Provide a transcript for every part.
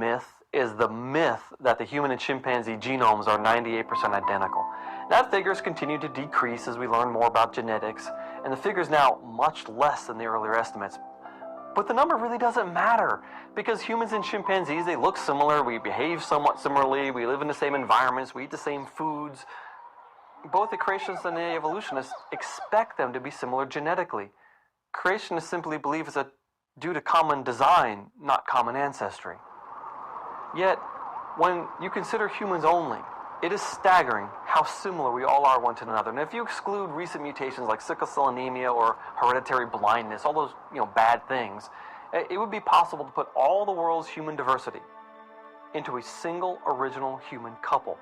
myth is the myth that the human and chimpanzee genomes are 98% identical. That figures continue to decrease as we learn more about genetics, and the figure is now much less than the earlier estimates. But the number really doesn't matter, because humans and chimpanzees, they look similar, we behave somewhat similarly, we live in the same environments, we eat the same foods. Both the creationists and the evolutionists expect them to be similar genetically. Creationists simply believe it's due to common design, not common ancestry. Yet, when you consider humans only, it is staggering how similar we all are one to another. And if you exclude recent mutations like sickle cell anemia or hereditary blindness, all those bad things, it would be possible to put all the world's human diversity into a single original human couple.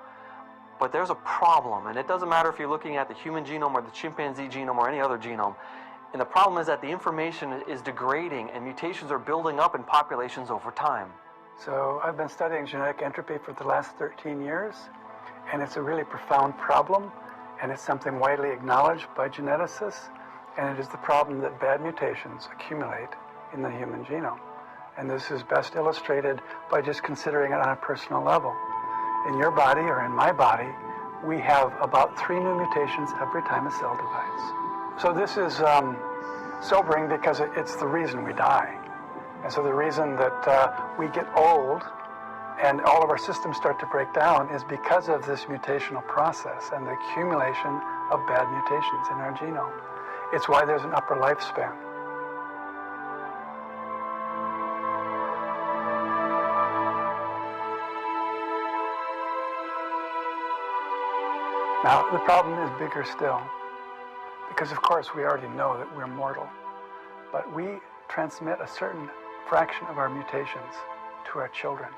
But there's a problem, and it doesn't matter if you're looking at the human genome or the chimpanzee genome or any other genome. And the problem is that the information is degrading and mutations are building up in populations over time. So I've been studying genetic entropy for the last 13 years, and it's a really profound problem, and it's something widely acknowledged by geneticists, and it is the problem that bad mutations accumulate in the human genome. And this is best illustrated by just considering it on a personal level. In your body, or in my body, we have about 3 new mutations every time a cell divides. So this is sobering because it's the reason we die. And so the reason that we get old and all of our systems start to break down is because of this mutational process and the accumulation of bad mutations in our genome. It's why there's an upper lifespan. Now, the problem is bigger still, because of course we already know that we're mortal, but we transmit a certain fraction of our mutations to our children,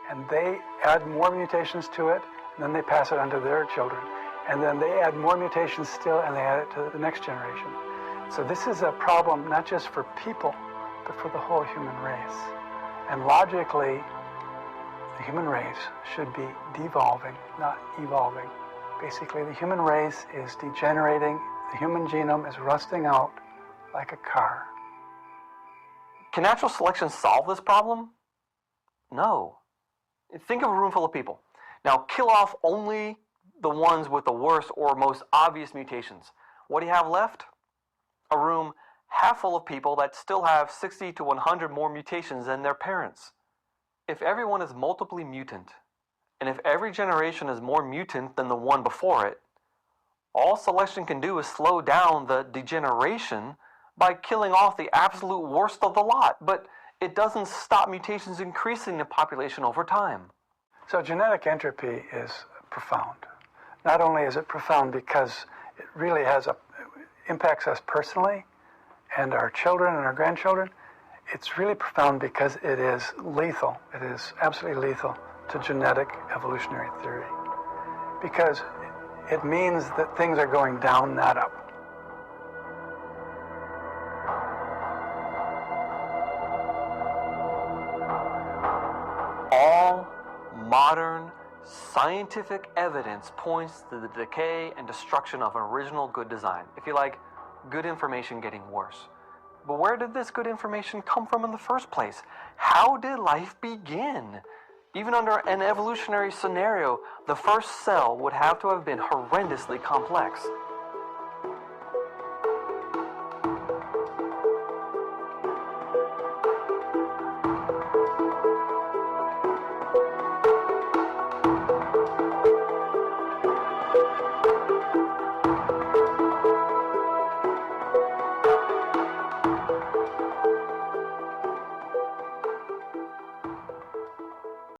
and they add more mutations to it, and then they pass it on to their children, and then they add more mutations still, and they add it to the next generation. So this is a problem not just for people, but for the whole human race. And logically, the human race should be devolving, not evolving. Basically, the human race is degenerating, the human genome is rusting out like a car. Can natural selection solve this problem? No. Think of a room full of people. Now, kill off only the ones with the worst or most obvious mutations. What do you have left? A room half full of people that still have 60 to 100 more mutations than their parents. If everyone is multiply mutant, and if every generation is more mutant than the one before it, all selection can do is slow down the degeneration by killing off the absolute worst of the lot, but it doesn't stop mutations increasing in population over time. So genetic entropy is profound. Not only is it profound because it really impacts us personally and our children and our grandchildren, it's really profound because it is lethal. It is absolutely lethal to genetic evolutionary theory, because it means that things are going down, not up. All modern scientific evidence points to the decay and destruction of an original good design. If you like, good information getting worse. But where did this good information come from in the first place? How did life begin? Even under an evolutionary scenario, the first cell would have to have been horrendously complex.